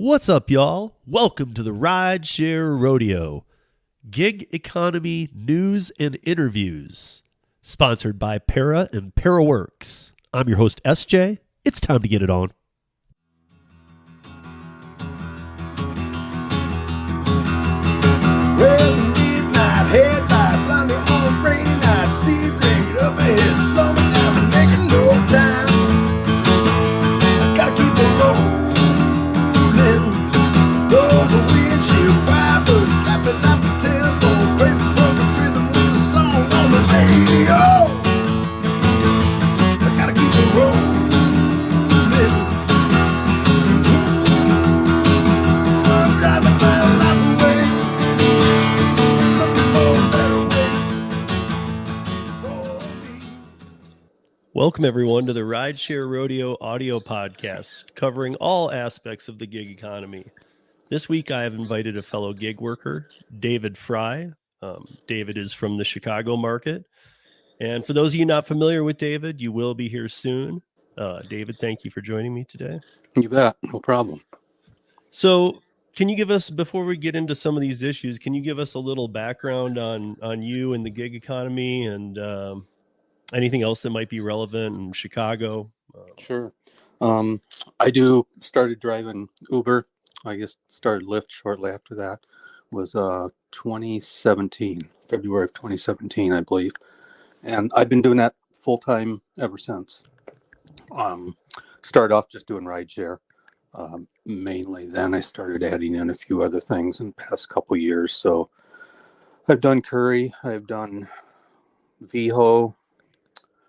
What's up, y'all? Welcome to the Rideshare Rodeo, gig economy news and interviews, sponsored by Para and ParaWorks. I'm your host, SJ. It's time to get it on. Well, midnight headlight, blinded on a rainy night, steep grade up ahead, slow me down, but making no time. I gotta keep it rolling. Those are windshield wipers slapping out the tempo, baby, perfect rhythm with the song on the radio. I gotta keep it rolling. I'm driving my life away. Welcome, everyone, to the Rideshare Rodeo audio podcast, covering all aspects of the gig economy. This week, I have invited a fellow gig worker, David Frey. David is from the Chicago market. And for those of you not familiar with David, you will be here soon. David, thank you for joining me today. You bet. No problem. So can you give us, before we get into some of these issues, can you give us a little background on you and the gig economy and anything else that might be relevant in Chicago? Sure. I started driving Uber. I guess started Lyft shortly after that. Was 2017, February of 2017, I believe. And I've been doing that full time ever since. Started off just doing rideshare mainly. Then I started adding in a few other things in the past couple of years. So I've done Curry, I've done VHO,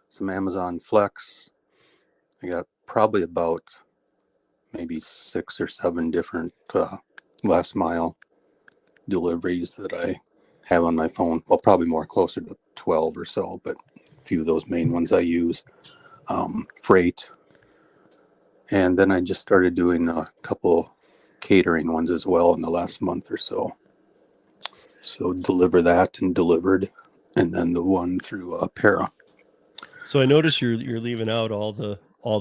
some Amazon Flex. I got probably about maybe 6 or 7 different last mile deliveries that I have on my phone. Well, probably more, closer to 12 or so, but a few of those main ones I use. Freight. And then I just started doing a couple catering ones as well in the last month or so. So Deliver That and Delivered, and then the one through Para. So I noticed you're leaving out all the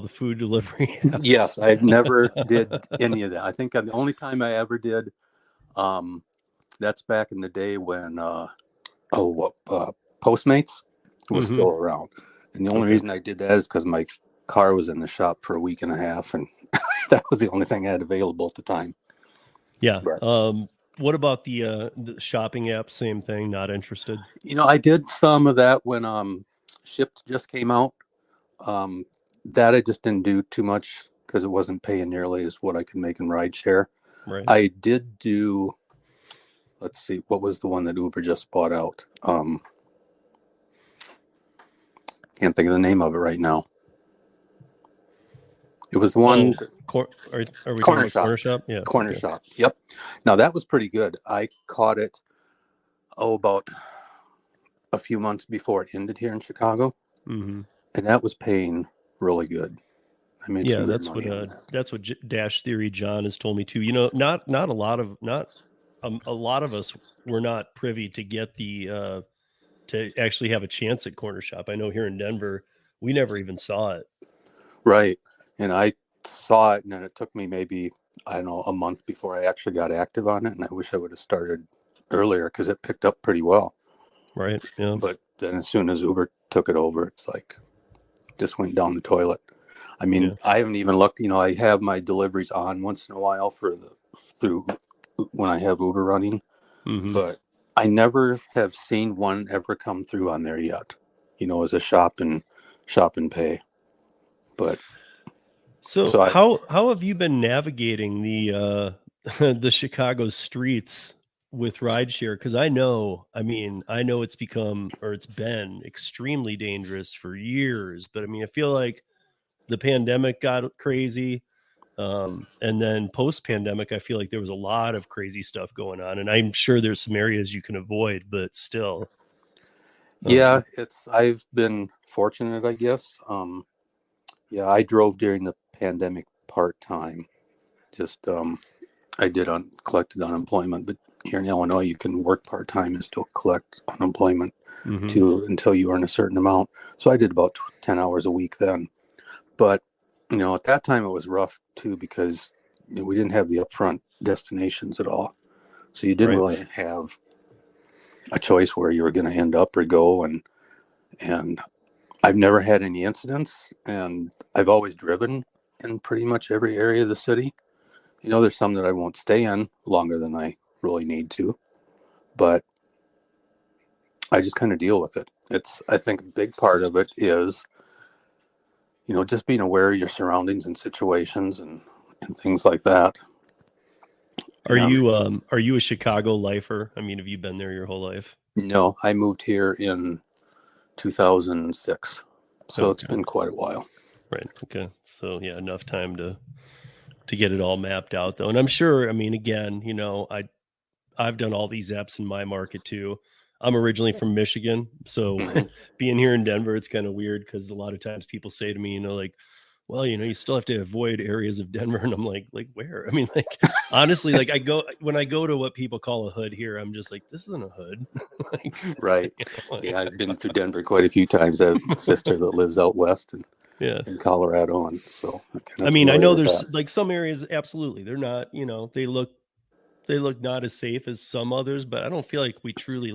food delivery apps. Yes, I never did any of that. I think the only time I ever did, that's back in the day when Postmates was still around. And the only reason I did that is because my car was in the shop for a week and a half, and that was the only thing I had available at the time. Yeah. But, what about the shopping app? Same thing. Not interested. I did some of that when Shipped just came out. That I just didn't do too much because it wasn't paying nearly as what I could make in rideshare. Right. I did do, let's see, what was the one that Uber just bought out? Can't think of the name of it right now. It was one are we Corner Shop. Corner Shop? Yeah. Corner Shop. Yep. Now that was pretty good. I caught it about a few months before it ended here in Chicago, and that was paying really good. I mean, that's what Dash Theory John has told me too. Not a lot of us were not privy to get the to actually have a chance at Corner Shop. I know here in Denver, we never even saw it. Right. And I saw it, and then it took me maybe, I don't know, a month before I actually got active on it. And I wish I would have started earlier because it picked up pretty well. Right. Yeah. But then as soon as Uber took it over, it's like just went down the toilet. I mean, I haven't even looked, I have my deliveries on once in a while through when I have Uber running, but I never have seen one ever come through on there yet, as a shop and pay. But so how have you been navigating the the Chicago streets with rideshare? Because I know it's been extremely dangerous for years, but I feel like the pandemic got crazy. And then post-pandemic, I feel like there was a lot of crazy stuff going on, and I'm sure there's some areas you can avoid, but still. Yeah, I've been fortunate, I guess. I drove during the pandemic part-time. Just, I did collected unemployment, but here in Illinois, you can work part-time and still collect unemployment until you earn a certain amount. So I did about 10 hours a week then. But, at that time it was rough too, because we didn't have the upfront destinations at all. So you didn't really have a choice where you were going to end up or go. And I've never had any incidents, and I've always driven in pretty much every area of the city. There's some that I won't stay in longer than I really need to, but I just kind of deal with it. I think a big part of it is, just being aware of your surroundings and situations and things like that. Are you a Chicago lifer? I mean, have you been there your whole life? No, I moved here in 2006. So It's been quite a while. Right. Okay. So yeah, enough time to get it all mapped out though. And I'm sure, I mean, again, I've done all these apps in my market too. I'm originally from Michigan. So being here in Denver, it's kind of weird because a lot of times people say to me, like, well, you still have to avoid areas of Denver. And I'm like where? I mean, honestly, when I go to what people call a hood here, I'm just like, this isn't a hood. Right. Yeah. I've been through Denver quite a few times. I have a sister that lives out west in Colorado. And so I mean, I know there's some areas, absolutely. They're not, they look not as safe as some others, but I don't feel like we truly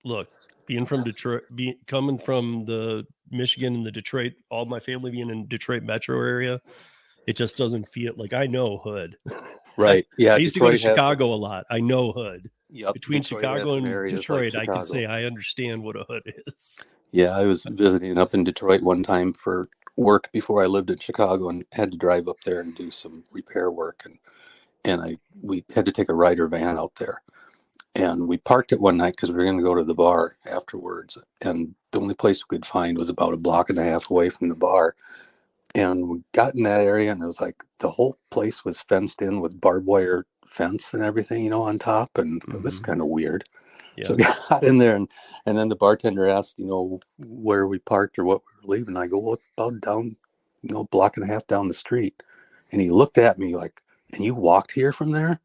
look, being from Detroit, coming from the Michigan and the Detroit, all my family being in Detroit metro area, it just doesn't feel like I know hood. Right. Yeah. I used to go to Chicago a lot. I know hood. Yep. Between Chicago and Detroit, I can say I understand what a hood is. Yeah. I was visiting up in Detroit one time for work before I lived in Chicago and had to drive up there and do some repair work. And we had to take a Ryder van out there. And we parked it one night because we were going to go to the bar afterwards. And the only place we could find was about a block and a half away from the bar. And we got in that area, and it was like the whole place was fenced in with barbed wire fence and everything, on top. And this is kind of weird. Yeah. So we got in there, and then the bartender asked, where we parked or what we were leaving. I go, well, about down, block and a half down the street. And he looked at me like, and you walked here from there?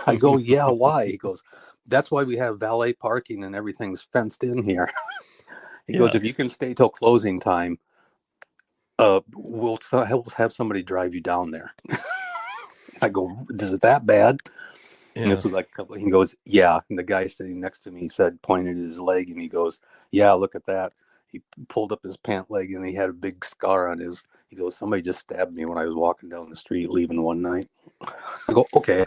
I go, yeah, why? He goes, that's why we have valet parking and everything's fenced in here. He goes, if you can stay till closing time, we'll have somebody drive you down there. I go, is it that bad? Yeah. And this was he goes, yeah. And the guy sitting next to me pointed at his leg, and he goes, yeah, look at that. He pulled up his pant leg, and he had a big scar on he goes, somebody just stabbed me when I was walking down the street leaving one night. I go, okay.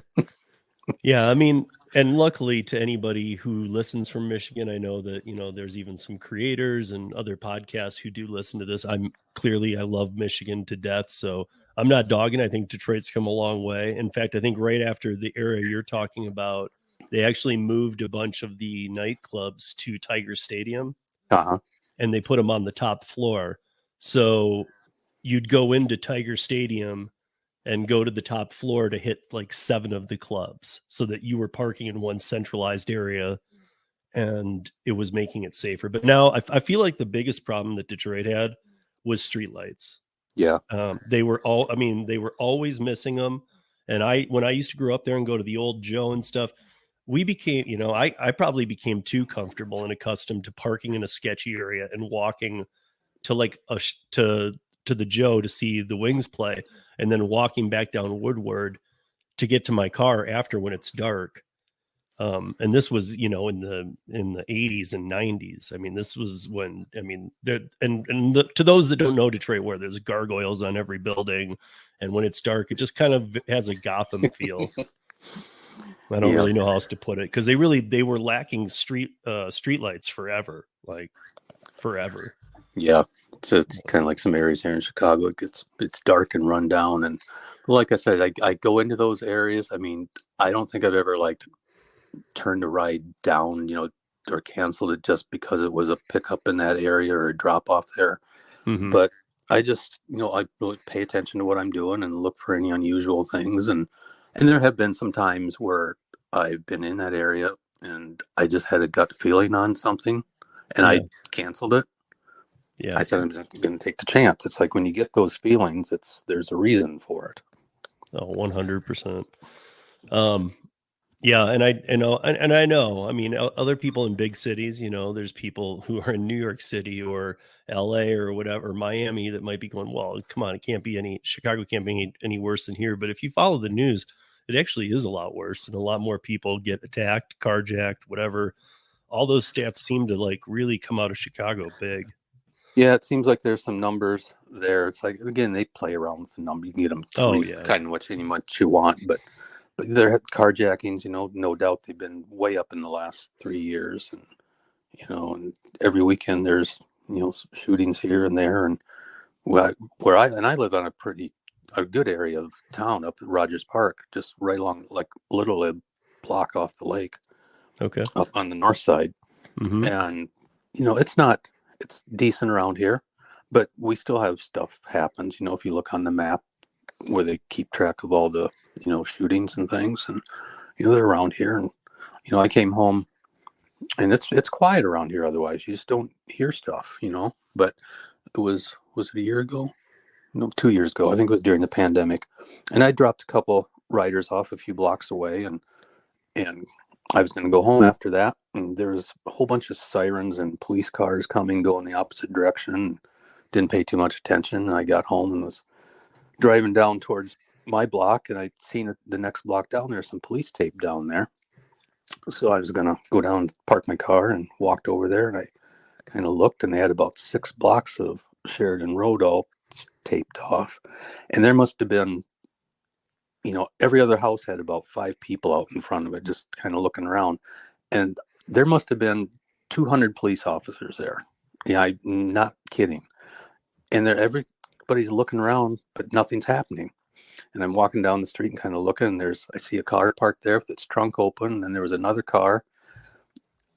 Yeah, I mean, and luckily to anybody who listens from Michigan, I know that, there's even some creators and other podcasts who do listen to this. I love Michigan to death. So I'm not dogging. I think Detroit's come a long way. In fact, I think right after the era you're talking about, they actually moved a bunch of the nightclubs to Tiger Stadium. And they put them on the top floor. So you'd go into Tiger Stadium and go to the top floor to hit 7 of the clubs, so that you were parking in one centralized area, and it was making it safer. But now I feel like the biggest problem that Detroit had was streetlights. Yeah. They were always missing them. And when I used to grow up there and go to the Old Joe and stuff, we became, I probably became too comfortable and accustomed to parking in a sketchy area and walking to to the Joe to see the Wings play, and then walking back down Woodward to get to my car after when it's dark. And this was, in the 80s and 90s. I mean, this was when, to those that don't know Detroit, where there's gargoyles on every building, and when it's dark, it just kind of has a Gotham feel. I don't really know how else to put it, because they were lacking street lights forever. Yeah. So it's kind of like some areas here in Chicago. It's dark and run down. And like I said, I go into those areas. I mean, I don't think I've ever turned a ride down, or canceled it just because it was a pickup in that area or a drop off there. Mm-hmm. But I just, I really pay attention to what I'm doing and look for any unusual things. And there have been some times where I've been in that area and I just had a gut feeling on something, and I canceled it. Yeah, I thought I'm going to take the chance. It's like when you get those feelings, there's a reason for it. Oh, 100%. Yeah, and I know. I mean, other people in big cities, there's people who are in New York City or LA or whatever, Miami, that might be going, well, come on, Chicago can't be any worse than here. But if you follow the news, it actually is a lot worse, and a lot more people get attacked, carjacked, whatever. All those stats seem to like really come out of Chicago big. Yeah, it seems like there's some numbers there. It's like, again, they play around with the number. You can get them to read kind of what you want, but there carjackings, no doubt they've been way up in the last 3 years, and and every weekend there's shootings here and there, and where I live on a good area of town up at Rogers Park, just right along, like literally a block off the lake. Okay. Up on the north side. Mm-hmm. And it's decent around here, but we still have stuff happens. If you look on the map where they keep track of all the shootings and things, and they're around here. And I came home, and it's quiet around here. Otherwise, you just don't hear stuff. But it was it a year ago? No, 2 years ago. I think it was during the pandemic, and I dropped a couple riders off a few blocks away, and I was going to go home after that, and there was a whole bunch of sirens and police cars coming, going the opposite direction. Didn't pay too much attention. And I got home and was driving down towards my block, and I'd seen the next block down there, some police tape down there. So I was going to go down, park my car, and walked over there, and I kind of looked, and they had about 6 blocks of Sheridan Road all taped off. And there must have been, every other house had about 5 people out in front of it, just kind of looking around. And there must have been 200 police officers there. Yeah, I'm not kidding. And everybody's looking around, but nothing's happening. And I'm walking down the street and kind of looking, and I see a car parked there with its trunk open. And there was another car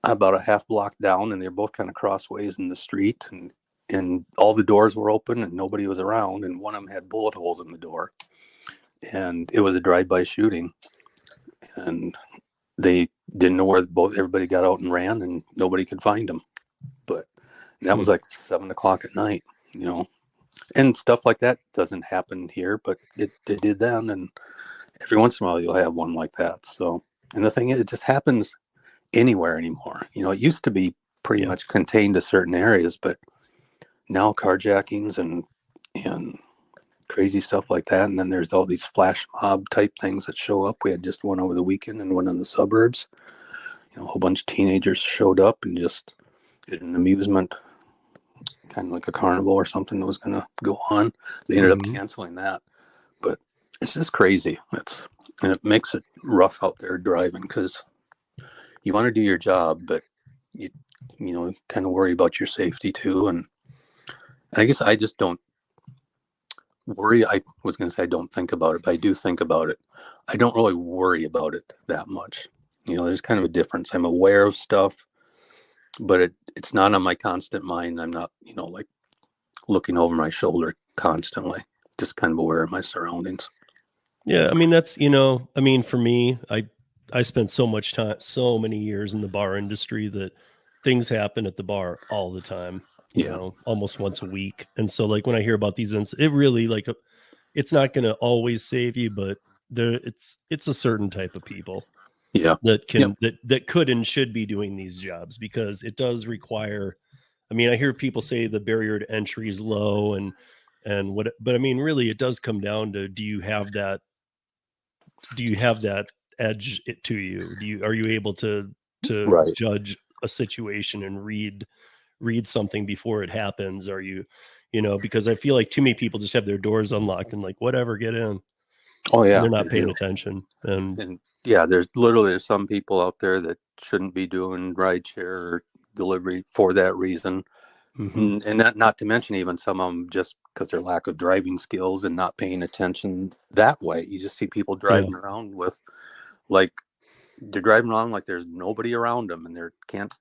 about a half block down, and they're both kind of crossways in the street. And all the doors were open and nobody was around. And one of them had bullet holes in the door. And it was a drive-by shooting, and they didn't know where everybody got out and ran, and nobody could find them. But that was like 7:00 at night, and stuff like that doesn't happen here, but it did then. And every once in a while you'll have one like that. So, and the thing is, it just happens anywhere anymore. It used to be pretty much contained to certain areas, but now carjackings and crazy stuff like that. And then there's all these flash mob type things that show up. We had just one over the weekend and one in the suburbs. A whole bunch of teenagers showed up and just did an amusement, kind of like a carnival or something that was going to go on. They ended up canceling that. But it's just crazy. And it makes it rough out there driving, because you want to do your job, but you kind of worry about your safety too. And I guess I just don't worry. I was going to say I don't think about it, but I do think about it. I don't really worry about it that much. There's kind of a difference. I'm aware of stuff, but it's not on my constant mind. I'm not, like looking over my shoulder constantly, just kind of aware of my surroundings. Yeah. I mean, that's, for me, I spent so much time, so many years in the bar industry that things happen at the bar all the time, almost once a week. And so like when I hear about these incidents, it really it's not going to always save you, but it's a certain type of people that can, that could and should be doing these jobs, because it does require, I mean, I hear people say the barrier to entry is low and but I mean, really it does come down to, do you have that edge to you? Are you able to judge a situation and read something before it happens? Are you, because I feel like too many people just have their doors unlocked and like, whatever, get in. Oh yeah. And they're not paying attention. And there's some people out there that shouldn't be doing rideshare or delivery for that reason. And not to mention even some of them just because their lack of driving skills and not paying attention that way. You just see people driving around with they're driving around like there's nobody around them, and they can't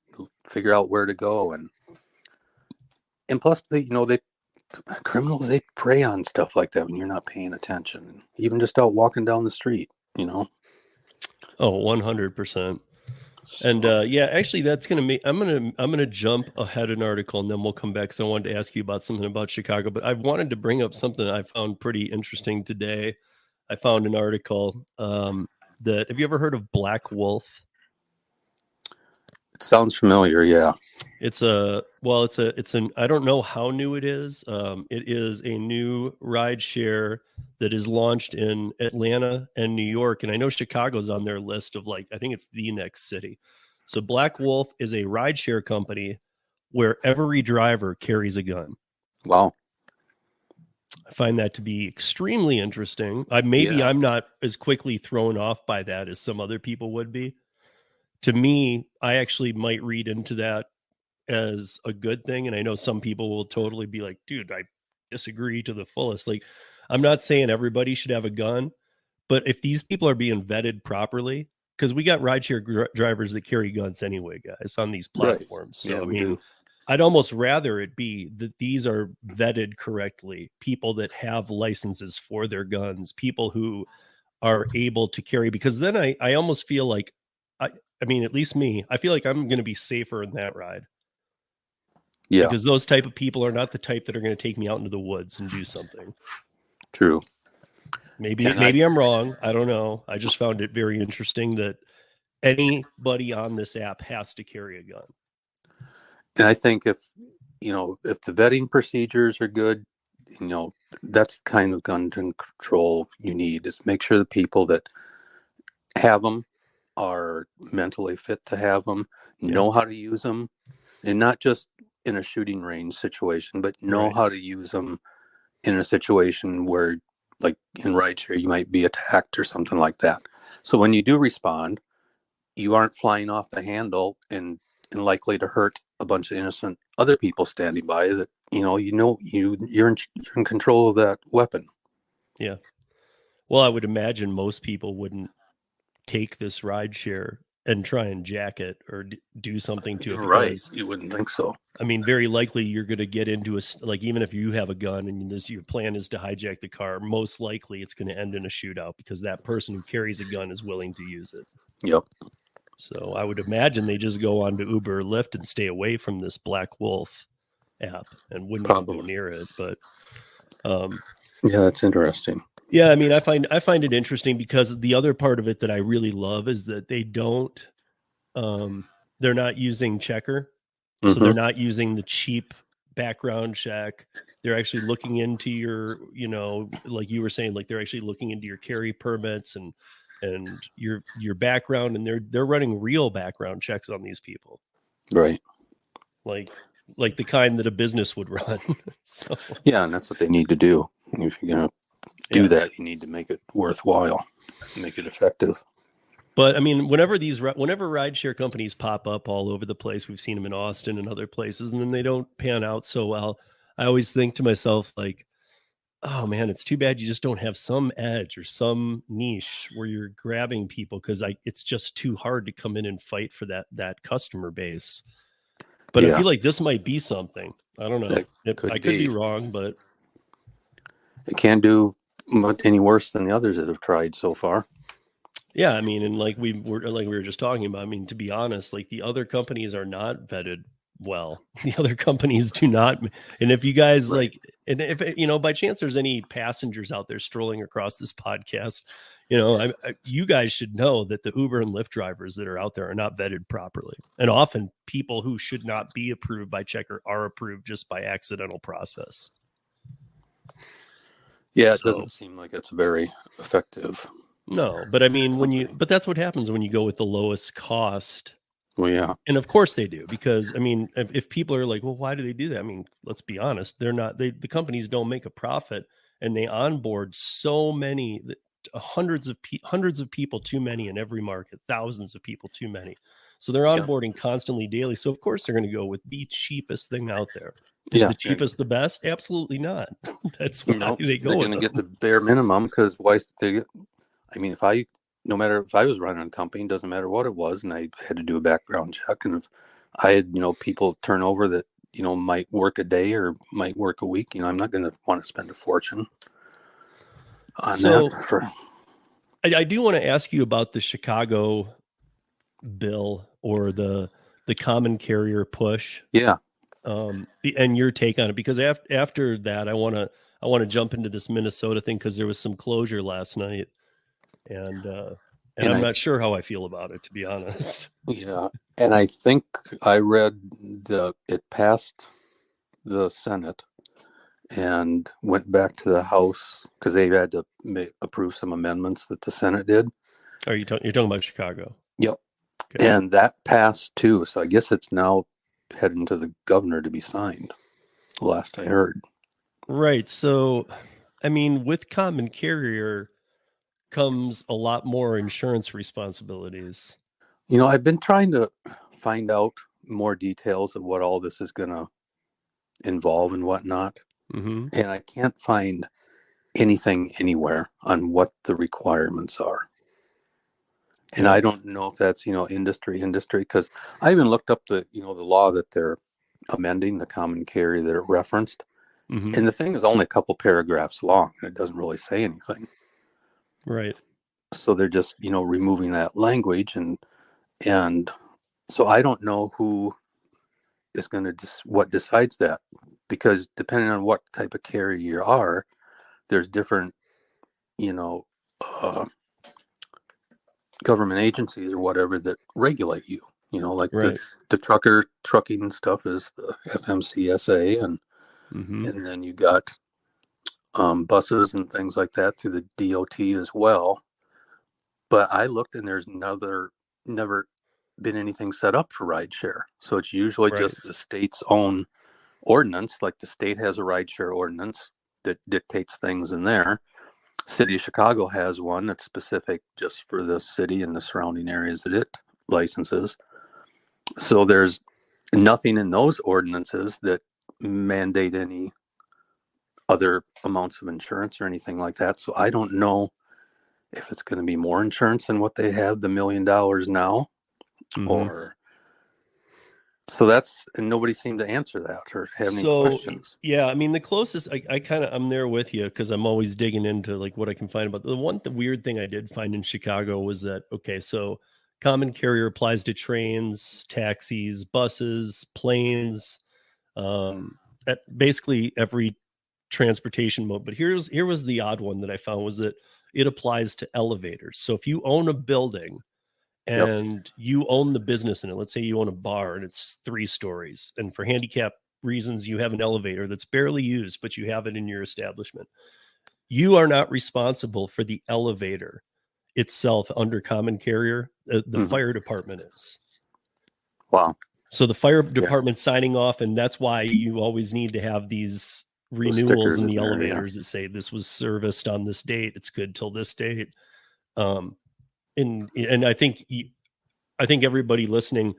figure out where to go. And plus criminals, they prey on stuff like that when you're not paying attention, even just out walking down the street, Oh, 100%. And actually that's going to make, I'm going to jump ahead an article, and then we'll come back. So I wanted to ask you about something about Chicago, but I wanted to bring up something I found pretty interesting today. I found an article. that, have you ever heard of Black Wolf? It sounds familiar. Yeah. It's I don't know how new it is. It is a new rideshare that is launched in Atlanta and New York. And I know Chicago's on their list of I think it's the next city. So Black Wolf is a rideshare company where every driver carries a gun. Wow. I find that to be extremely interesting. I'm not as quickly thrown off by that as some other people would be. To me, I actually might read into that as a good thing. And I know some people will totally be like, dude, I disagree to the fullest. I'm not saying everybody should have a gun, but if these people are being vetted properly, because we got rideshare drivers that carry guns anyway, guys, on these platforms. Right. So, Yeah, I'd almost rather it be that these are vetted correctly, people that have licenses for their guns, people who are able to carry, because then I almost feel like, I mean, at least me, I feel like I'm going to be safer in that ride. Yeah. Because those type of people are not the type that are going to take me out into the woods and do something. True. Maybe I'm wrong. I don't know. I just found it very interesting that anybody on this app has to carry a gun. And I think if the vetting procedures are good, that's the kind of gun control you need, is make sure the people that have them are mentally fit to have them, know how to use them, and not just in a shooting range situation, but know how to use them in a situation where, like in rideshare, you might be attacked or something like that. So when you do respond, you aren't flying off the handle and likely to hurt a bunch of innocent other people standing by that, you're in control of that weapon. Yeah. Well, I would imagine most people wouldn't take this rideshare and try and jack it or do something to it. Right. You wouldn't think so. I mean, very likely you're going to get into even if you have a gun and your plan is to hijack the car, most likely it's going to end in a shootout because that person who carries a gun is willing to use it. Yep. So I would imagine they just go on to Uber or Lyft and stay away from this Black Wolf app and wouldn't even go near it. But yeah, that's interesting. Yeah, I mean, I find it interesting because the other part of it that I really love is that they don't, they're not using checker. So they're not using the cheap background check. They're actually looking into your, like you were saying, like they're actually looking into your carry permits and your background, and they're running real background checks on these people. Right. Like the kind that a business would run. So yeah, and that's what they need to do. If you're going to do that, you need to make it worthwhile, make it effective. But I mean, whenever rideshare companies pop up all over the place, we've seen them in Austin and other places, and then they don't pan out so well. I always think to myself, like, oh man, it's too bad you just don't have some edge or some niche where you're grabbing people, because it's just too hard to come in and fight for that customer base. But I feel like this might be something. I don't know. I could be wrong, but it can't do any worse than the others that have tried so far. Yeah, I mean, and like we were just talking about, I mean, to be honest, like the other companies are not vetted well. The other companies do not. And if you guys and if by chance there's any passengers out there strolling across this podcast, you guys should know that the Uber and Lyft drivers that are out there are not vetted properly. And often people who should not be approved by checker are approved just by accidental process. Yeah, it doesn't seem like it's very effective. No, but I mean, but that's what happens when you go with the lowest cost. Well, yeah. And of course they do, because I mean, if people are like, well, why do they do that? I mean, let's be honest. The companies don't make a profit, and they onboard so many, hundreds of people too many in every market, thousands of people too many. So they're onboarding constantly daily. So of course they're going to go with the cheapest thing out there. Is the cheapest the best? Absolutely not. That's why they go. They're going to get the bare minimum, because why they? I mean, if I was running a company, doesn't matter what it was, and I had to do a background check, and if I had people turn over that might work a day or might work a week, I'm not going to want to spend a fortune on that. I do want to ask you about the Chicago bill or the common carrier push. Yeah. And your take on it, because after that, I want to jump into this Minnesota thing, because there was some closure last night, and And I'm not sure how I feel about it, to be honest. Yeah. And I think I read it passed the Senate and went back to the House because they had to approve some amendments that the Senate did. You're talking about Chicago? Yep. Okay. And that passed too. So I guess it's now heading to the governor to be signed, last I heard. Right. So, I mean, with common carrier comes a lot more insurance responsibilities. I've been trying to find out more details of what all this is going to involve and whatnot. Mm-hmm. And I can't find anything anywhere on what the requirements are. And I don't know if that's, industry, because I even looked up the law that they're amending, the common carrier that it referenced. Mm-hmm. And the thing is only a couple paragraphs long, and it doesn't really say anything. Right. So they're just, removing that language. And so I don't know who is going to what decides that, because depending on what type of carrier you are, there's different, government agencies or whatever that regulate you. Like right. the trucking stuff is the FMCSA, and and then you got buses and things like that through the DOT as well. But I looked and there's never been anything set up for rideshare. So it's usually just the state's own ordinance. Like the state has a rideshare ordinance that dictates things in there. City of Chicago has one that's specific just for the city and the surrounding areas that it licenses. So there's nothing in those ordinances that mandate any other amounts of insurance or anything like that. So I don't know if it's going to be more insurance than what they have, the $1 million now, or so and nobody seemed to answer that or have any questions. Yeah, I mean, the closest I'm there with you because I'm always digging into like what I can find about the weird thing I did find in Chicago was that, okay, so common carrier applies to trains, taxis, buses, planes, at basically every transportation mode. But here was the odd one that I found was that it applies to elevators. So if you own a building and you own the business in it, let's say you own a bar and it's 3 stories, and for handicap reasons you have an elevator that's barely used, but you have it in your establishment, you are not responsible for the elevator itself under common carrier. The fire department is. Wow. So the fire department signing off, and that's why you always need to have these renewals in the elevators that say this was serviced on this date, it's good till this date. And I think everybody listening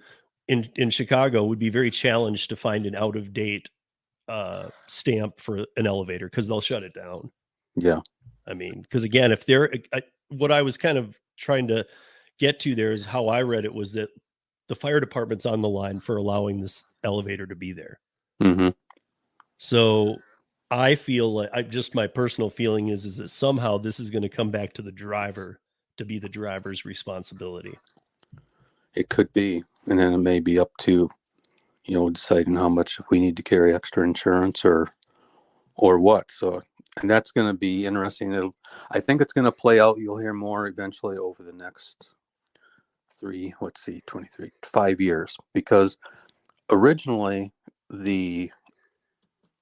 in Chicago would be very challenged to find an out of date stamp for an elevator because they'll shut it down. Yeah. I mean, because again, if what I was kind of trying to get to there is how I read it was that the fire department's on the line for allowing this elevator to be there. Mm-hmm. So I feel like my personal feeling is that somehow this is going to come back to the driver to be the driver's responsibility. It could be. And then it may be up to, deciding how much, if we need to carry extra insurance or what. So, and that's going to be interesting. I think it's going to play out. You'll hear more eventually over the next 5 years, because originally the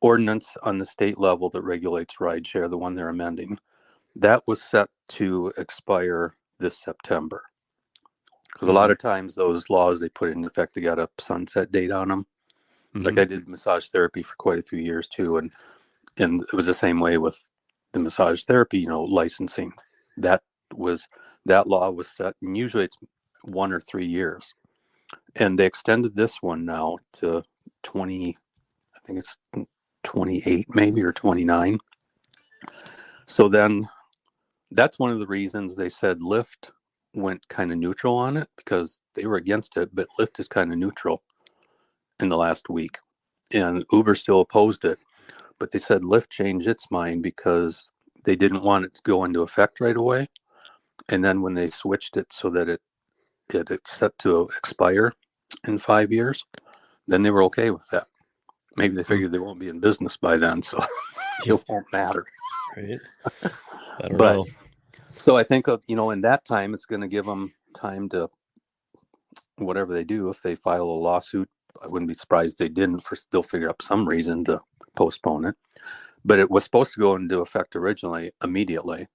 ordinance on the state level that regulates rideshare, the one they're amending, that was set to expire this September. Because a lot of times those laws they put in effect, they got a sunset date on them. Like I did massage therapy for quite a few years too, and it was the same way with the massage therapy, licensing. That law was set, and usually it's 1 or 3 years, and they extended this one now to 20. I think it's 28 maybe, or 29. So then that's one of the reasons they said Lyft went kind of neutral on it, because they were against it, but Lyft is kind of neutral in the last week, and Uber still opposed it, but they said Lyft changed its mind because they didn't want it to go into effect right away, and then when they switched it so that it's set to expire in 5 years, then they were okay with that. Maybe they figured they won't be in business by then, so it won't matter. Right. I don't know. So I think, in that time, it's going to give them time to, whatever they do, if they file a lawsuit, I wouldn't be surprised they didn't. They'll figure out some reason to postpone it. But it was supposed to go into effect originally immediately,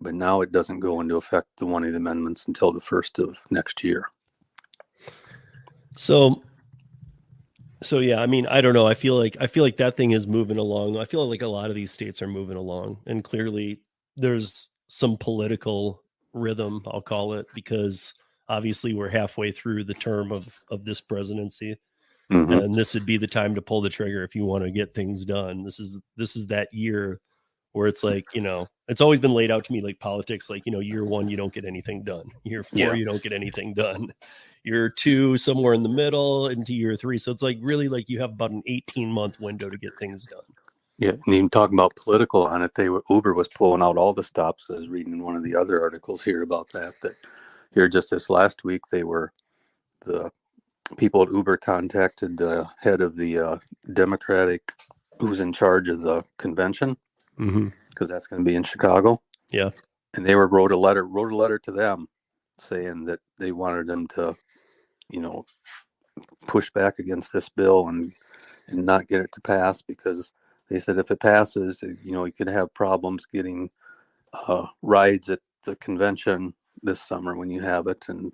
but now it doesn't go into effect, one of the amendments, until the 1st of next year. So yeah, I mean, I don't know. I feel like that thing is moving along. I feel like a lot of these states are moving along, and clearly there's some political rhythm, I'll call it, because obviously we're halfway through the term of this presidency. Mm-hmm. And this would be the time to pull the trigger if you want to get things done. This is that year where it's like, it's always been laid out to me like politics, like, year 1, you don't get anything done. Year 4, you don't get anything done. Year 2, somewhere in the middle, into year 3. So it's like really like you have about an 18-month window to get things done. Yeah, and even talking about political on it, Uber was pulling out all the stops. I was reading one of the other articles here about that here just this last week, the people at Uber contacted the head of the Democratic who's in charge of the convention, because that's going to be in Chicago. Yeah. And they wrote a letter to them saying that they wanted them to, push back against this bill and not get it to pass, because they said if it passes, you could have problems getting rides at the convention this summer when you have it, and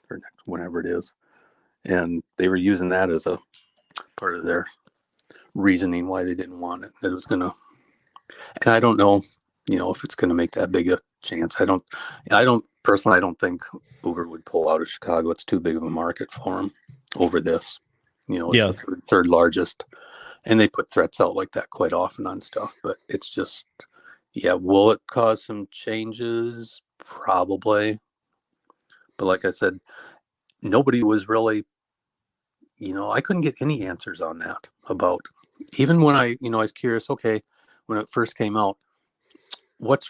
or whenever it is. And they were using that as a part of their reasoning why they didn't want it. That it was going to, and I don't know, if it's going to make that big a chance. I don't personally, I don't think Uber would pull out of Chicago. It's too big of a market for them over this. It's the third largest. And they put threats out like that quite often on stuff. But it's just, will it cause some changes? Probably. But like I said, nobody was really, I couldn't get any answers on that about, even when I was curious, okay, when it first came out, what's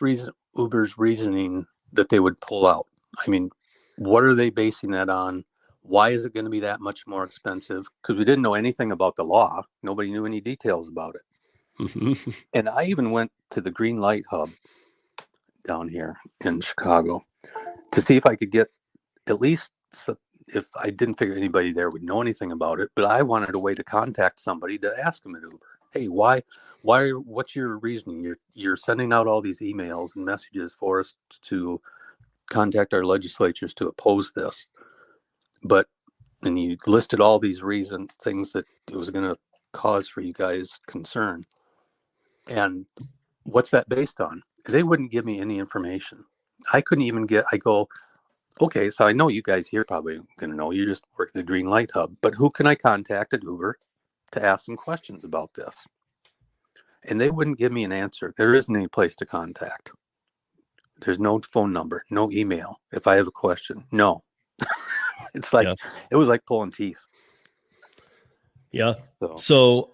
Uber's reasoning that they would pull out? I mean, what are they basing that on? Why is it going to be that much more expensive? Because we didn't know anything about the law. Nobody knew any details about it. And I even went to the Green Light Hub down here in Chicago to see if I could get at least, if I didn't figure anybody there would know anything about it, but I wanted a way to contact somebody to ask them at Uber, hey, what's your reasoning? You're sending out all these emails and messages for us to contact our legislatures to oppose this. And you listed all these things that it was going to cause for you guys concern. And what's that based on? They wouldn't give me any information. I couldn't even okay, so I know you guys here probably going to know. You just work at the Green Light Hub. But who can I contact at Uber to ask some questions about this? And they wouldn't give me an answer. There isn't any place to contact. There's no phone number, no email. If I have a question, no. It's like, It was like pulling teeth. Yeah. So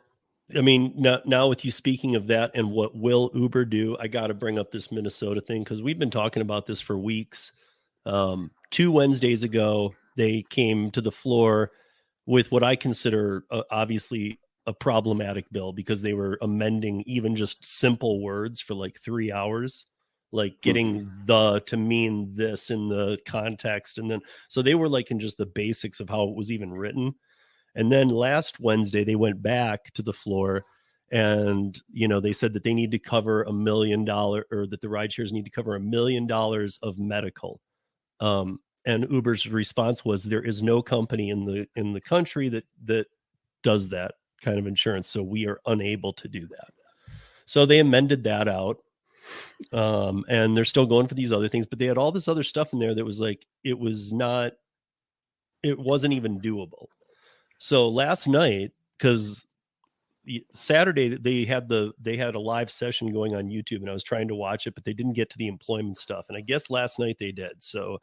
I mean, now with you speaking of that and what will Uber do, I got to bring up this Minnesota thing, because we've been talking about this for weeks. 2 Wednesdays ago, they came to the floor with what I consider obviously a problematic bill, because they were amending even just simple words for like 3 hours, like getting the to mean this in the context. And then, so they were like in just the basics of how it was even written. And then last Wednesday, they went back to the floor and, they said that they need to cover $1 million, or that the rideshares need to cover $1 million of medical. And Uber's response was, there is no company in the country that does that kind of insurance. So we are unable to do that. So they amended that out. And they're still going for these other things, but they had all this other stuff in there that was like, it wasn't even doable. So last night, because Saturday they had a live session going on YouTube, and I was trying to watch it, but they didn't get to the employment stuff. And I guess last night they did. So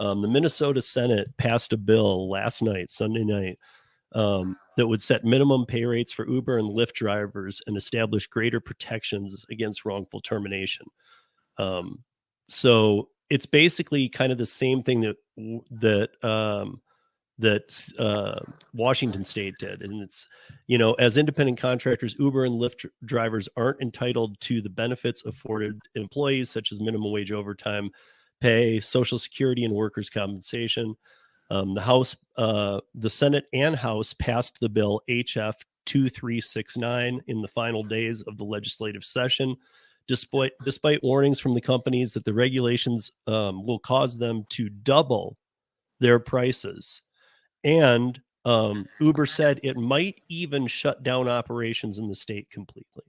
the Minnesota Senate passed a bill last night, Sunday night, that would set minimum pay rates for Uber and Lyft drivers and establish greater protections against wrongful termination. So it's basically kind of the same thing that that Washington State did. And it's, you know, as independent contractors, Uber and Lyft drivers aren't entitled to the benefits afforded employees, such as minimum wage overtime pay, Social Security, and workers' compensation. The Senate and House passed the bill HF 2369 in the final days of the legislative session, despite warnings from the companies that the regulations will cause them to double their prices. And Uber said it might even shut down operations in the state completely.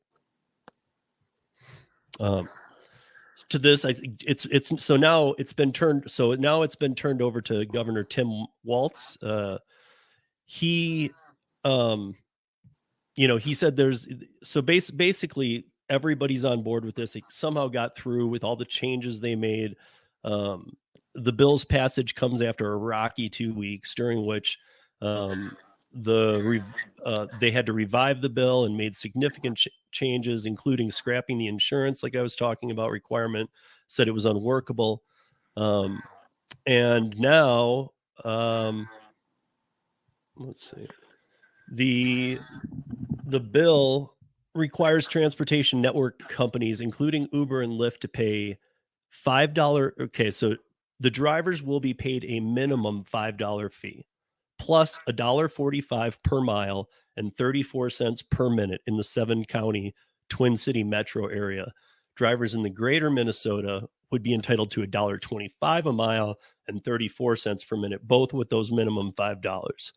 To this, so now it's been turned over to Governor Tim Walz. He said basically everybody's on board with this. It somehow got through with all the changes they made. The bill's passage comes after a rocky 2 weeks, during which they had to revive the bill and made significant changes, including scrapping the insurance, like I was talking about, requirement, said it was unworkable. And now, let's see, the bill requires transportation network companies, including Uber and Lyft, to pay $5. Okay, so the drivers will be paid a minimum $5 fee, plus $1.45 per mile and 34 cents per minute in the 7-county Twin City metro area. Drivers in the greater Minnesota would be entitled to $1.25 a mile and 34 cents per minute, both with those minimum $5.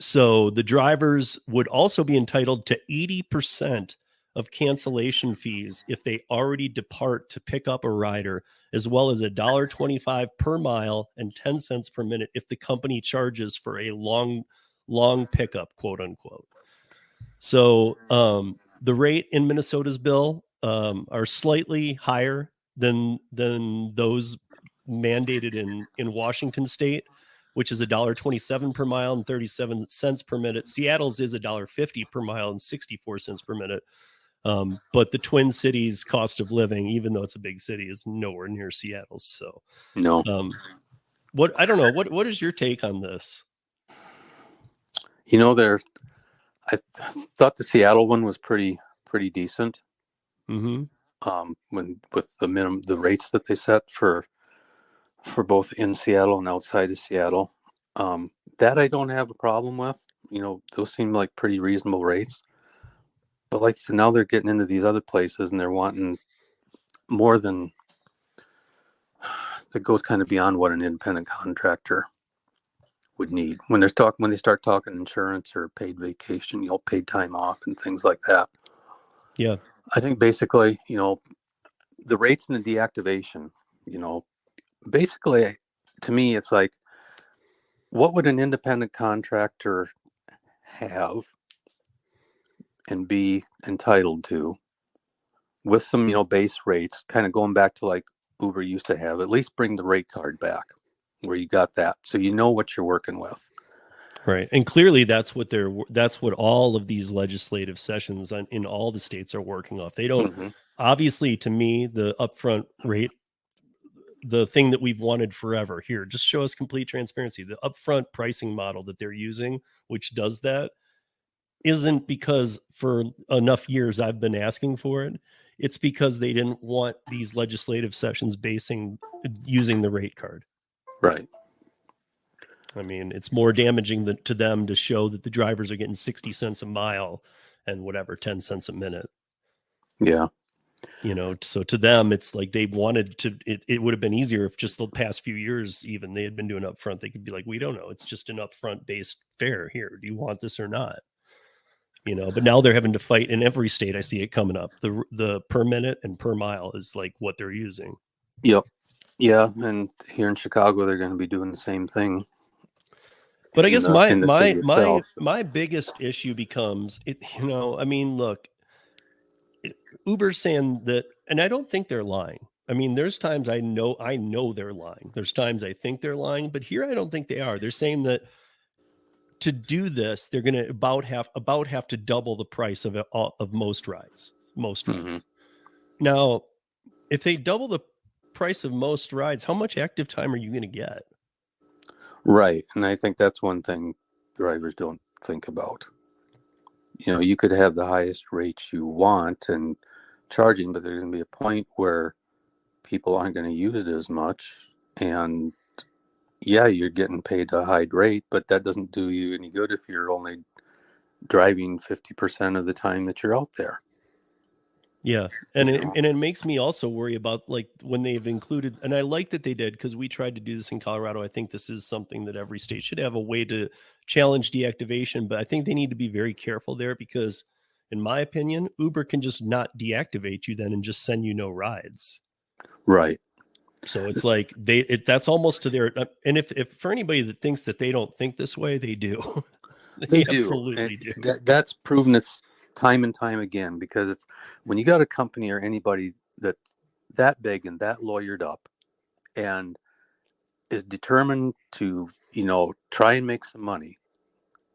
So the drivers would also be entitled to 80% of cancellation fees if they already depart to pick up a rider, as well as $1.25 per mile and 10 cents per minute if the company charges for a long pickup, quote unquote. So the rate in Minnesota's bill are slightly higher than those mandated in Washington State, which is $1.27 per mile and 37 cents per minute. Seattle's is $1.50 per mile and 64 cents per minute. But the Twin Cities cost of living, even though it's a big city, is nowhere near Seattle's. So no. I don't know. What is your take on this? You know, I thought the Seattle one was pretty decent. Mm-hmm. With the rates that they set for both in Seattle and outside of Seattle, that I don't have a problem with. You know, those seem like pretty reasonable rates. But like you said, now they're getting into these other places and they're wanting more than that goes kind of beyond what an independent contractor would need when they start talking insurance or paid vacation, paid time off and things like that. Yeah. I think basically, the rates and the deactivation, basically to me, it's like, what would an independent contractor have and be entitled to with some, base rates, kind of going back to like Uber used to have? At least bring the rate card back where you got that, so you know what you're working with. Right. And clearly that's what all of these legislative sessions in all the states are working off. They don't, obviously, to me, the upfront rate, the thing that we've wanted forever here, just show us complete transparency. The upfront pricing model that they're using, which does that, isn't because for enough years I've been asking for it. It's because they didn't want these legislative sessions using the rate card. Right. I mean, it's more damaging to them to show that the drivers are getting 60 cents a mile and 10 cents a minute. Yeah. So to them, it's like they wanted to, it would have been easier if just the past few years, even they had been doing upfront. They could be like, we don't know. It's just an upfront based fare here. Do you want this or not? But now they're having to fight in every state. I see it coming up. The per minute and per mile is like what they're using. Yep. Yeah. And here in Chicago, they're going to be doing the same thing. But I guess my biggest issue becomes look, Uber's saying that, and I don't think they're lying. I mean, there's times I know they're lying. There's times I think they're lying, but here I don't think they are. They're saying that to do this, they're going to about have to double the price of most rides. Now, if they double the price of most rides, how much active time are you going to get? Right. And I think that's one thing drivers don't think about. You know, you could have the highest rates you want and charging, but there's going to be a point where people aren't going to use it as much. And yeah, you're getting paid a high rate, but that doesn't do you any good if you're only driving 50% of the time that you're out there. Yeah. And it makes me also worry about like when they've included, and I like that they did, because we tried to do this in Colorado. I think this is something that every state should have a way to challenge deactivation, but I think they need to be very careful there because in my opinion, Uber can just not deactivate you then and just send you no rides. Right. So it's like that's almost to their, and if for anybody that thinks that they don't think this way, they do. They do. Absolutely do. That's proven it's time and time again, because it's when you got a company or anybody that's that big and that lawyered up and is determined to, you know, try and make some money,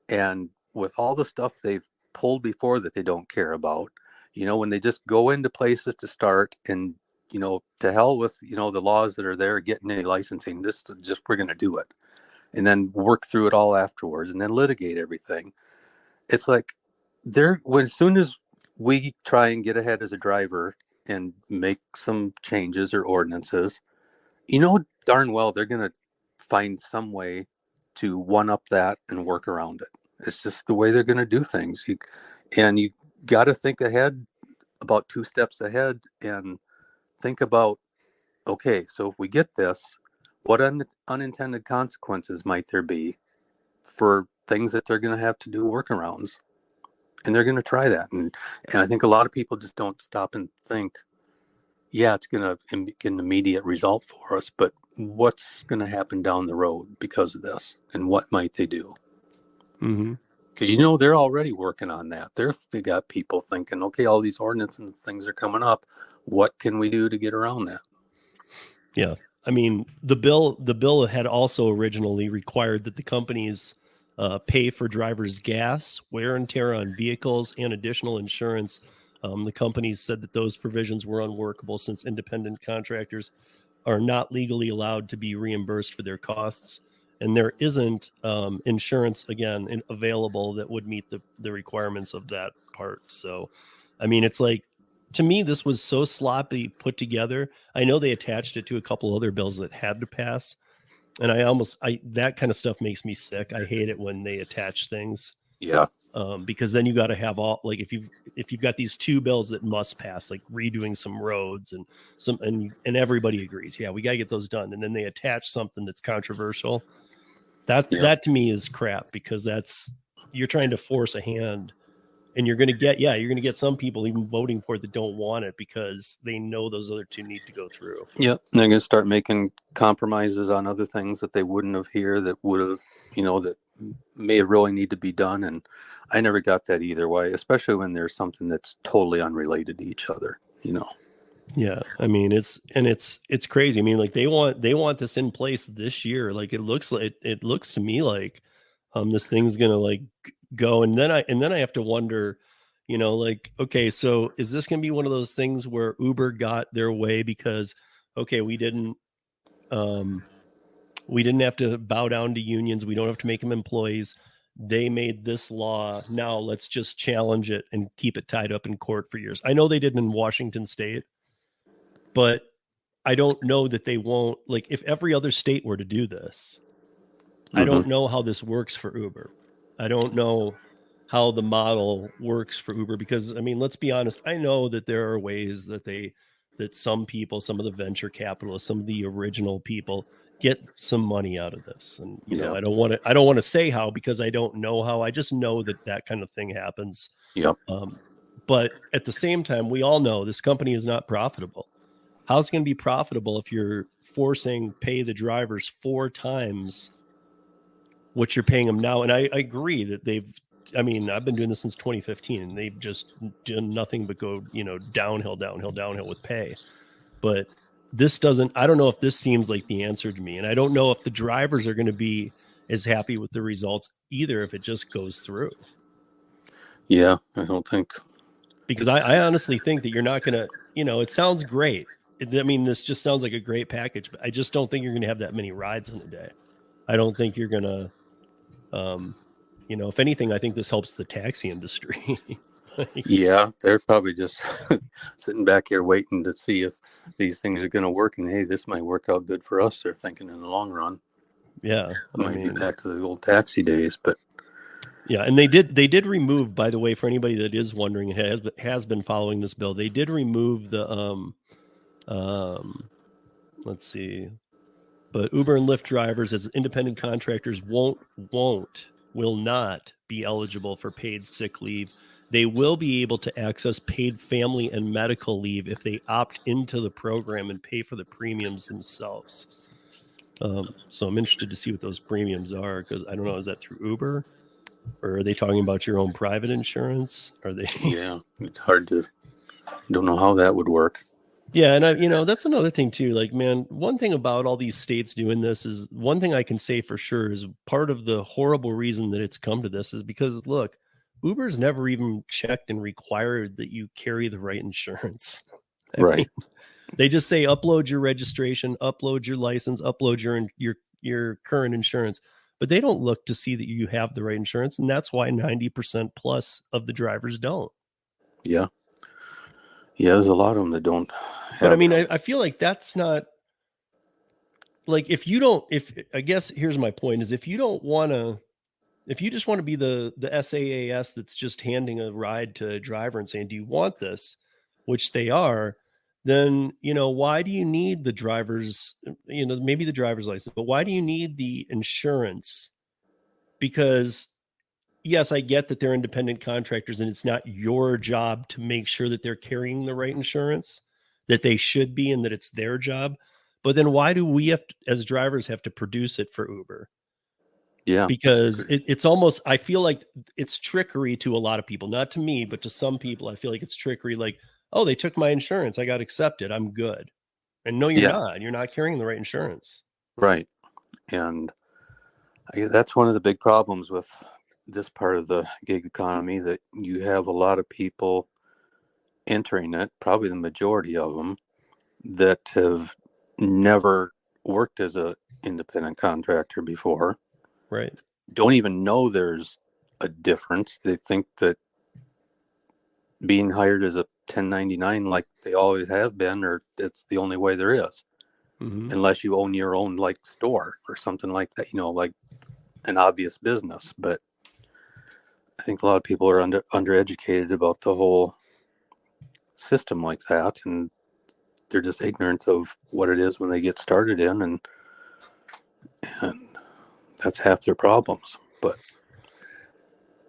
and with all the stuff they've pulled before that they don't care about, you know, when they just go into places to start and, you know, to hell with, you know, the laws that are there, getting any licensing, this just, we're going to do it, and then work through it all afterwards and then litigate everything. It's like as soon as we try and get ahead as a driver and make some changes or ordinances, you know darn well they're going to find some way to one up that and work around it. It's just the way they're going to do things. You got to think ahead, about 2 steps ahead, and think about, okay, so if we get this, what unintended consequences might there be for things that they're going to have to do workarounds? And they're going to try that. And I think a lot of people just don't stop and think, yeah, it's going to get an immediate result for us, but what's going to happen down the road because of this? And what might they do? Because, you know, they're already working on that. They got people thinking, okay, all these ordinances and things are coming up. What can we do to get around that? Yeah. I mean, the bill had also originally required that the companies pay for drivers' gas, wear and tear on vehicles, and additional insurance. The companies said that those provisions were unworkable since independent contractors are not legally allowed to be reimbursed for their costs. And there isn't insurance, again, available that would meet the requirements of that part. So, I mean, it's like, to me, this was so sloppy put together. I know they attached it to a couple other bills that had to pass. And that kind of stuff makes me sick. I hate it when they attach things. Yeah. Because then you got to have all, like, if you've got these 2 bills that must pass, like redoing some roads and everybody agrees, yeah, we got to get those done. And then they attach something that's controversial. That to me is crap, because you're trying to force a hand. And you're going to get some people even voting for it that don't want it because they know those other 2 need to go through. Yep. And they're going to start making compromises on other things that they wouldn't have here, that would have, you know, that may really need to be done. And I never got that either way, especially when there's something that's totally unrelated to each other, you know? Yeah. I mean, it's crazy. I mean, like they want this in place this year. Like it looks to me like this thing's going to like go. And then I have to wonder, you know, like, okay, so is this going to be one of those things where Uber got their way because, okay, we didn't have to bow down to unions. We don't have to make them employees. They made this law. Now let's just challenge it and keep it tied up in court for years. I know they did in Washington State, but I don't know that they won't. Like, if every other state were to do this, I don't know how this works for Uber. I don't know how the model works for Uber, because I mean, let's be honest. I know that there are ways that some people, some of the venture capitalists, some of the original people get some money out of this. And, you know, I don't want to say how, because I don't know how. I just know that kind of thing happens. Yeah. But at the same time, we all know this company is not profitable. How's it going to be profitable if you're pay the drivers 4 times what you're paying them now? And I agree that I've been doing this since 2015, and they've just done nothing but go, you know, downhill with pay. But I don't know if this seems like the answer to me. And I don't know if the drivers are going to be as happy with the results either, if it just goes through. Yeah, I don't think. Because I honestly think that you're not going to, you know, it sounds great. This just sounds like a great package, but I just don't think you're going to have that many rides in a day. I don't think you're gonna, if anything, I think this helps the taxi industry. Yeah, they're probably just sitting back here waiting to see if these things are going to work. And hey, this might work out good for us. They're thinking in the long run. Yeah, Might be back to the old taxi days, but yeah, and they did remove, by the way, for anybody that is wondering, has been following this bill, they did remove the let's see, but Uber and Lyft drivers as independent contractors will not be eligible for paid sick leave. They will be able to access paid family and medical leave if they opt into the program and pay for the premiums themselves. So I'm interested to see what those premiums are, because I don't know, is that through Uber, or are they talking about your own private insurance? Are they? Yeah, it's hard to, don't know how that would work. Yeah, and that's another thing too. Like, man, one thing about all these states doing this is, one thing I can say for sure is part of the horrible reason that it's come to this is because, look, Uber's never even checked and required that you carry the right insurance. I mean, they just say upload your registration, upload your license, upload your current insurance, but they don't look to see that you have the right insurance, and that's why 90% plus of the drivers don't. Yeah. Yeah, there's a lot of them that don't have. But I mean, I feel like that's not, like, I guess here's my point is, if you just want to be the SaaS that's just handing a ride to a driver and saying, do you want this? Which they are, then, why do you need the driver's, maybe the driver's license, but why do you need the insurance? Because yes, I get that they're independent contractors and it's not your job to make sure that they're carrying the right insurance that they should be, and that it's their job. But then why do we as drivers have to produce it for Uber? Yeah, because it's almost, I feel like it's trickery to a lot of people, not to me, but to some people. I feel like it's trickery. Like, oh, they took my insurance, I got accepted, I'm good. And no, you're not. You're not carrying the right insurance. Right. And that's one of the big problems with this part of the gig economy, that you have a lot of people entering it, probably the majority of them, that have never worked as a independent contractor before. Right. Don't even know there's a difference. They think that being hired as a 1099, like they always have been, or it's the only way there is. Mm-hmm. Unless you own your own like store or something like that, like an obvious business. But I think a lot of people are undereducated about the whole system like that, and they're just ignorant of what it is when they get started in, and that's half their problems. But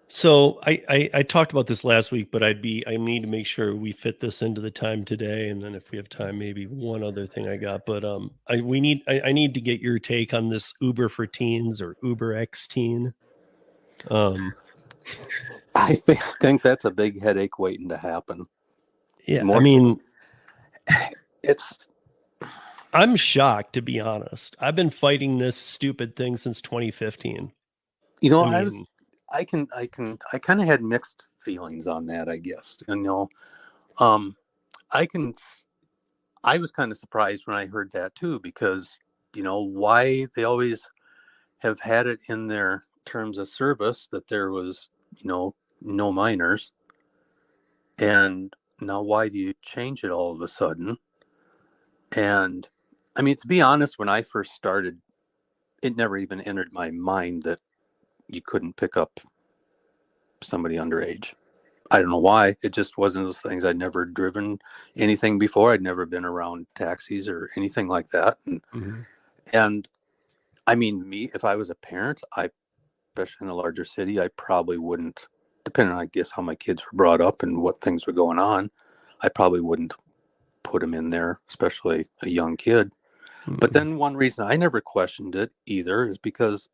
so I talked about this last week, but I need to make sure we fit this into the time today, and then if we have time, maybe one other thing I got. But I need to get your take on this Uber for teens, or Uber X teen. I think that's a big headache waiting to happen. Yeah, I mean, I'm shocked, to be honest. I've been fighting this stupid thing since 2015. I kind of had mixed feelings on that, I guess. And I was kind of surprised when I heard that too, because why they always have had it in their terms of service that there was no minors, and now why do you change it all of a sudden? And I mean, to be honest, when I first started, it never even entered my mind that you couldn't pick up somebody underage. I don't know why. It just wasn't those things. I'd never driven anything before. I'd never been around taxis or anything like that. And I mean, if I was a parent, especially in a larger city, I probably wouldn't, depending on, I guess, how my kids were brought up and what things were going on, I probably wouldn't put them in there, especially a young kid. But then one reason I never questioned it either is because,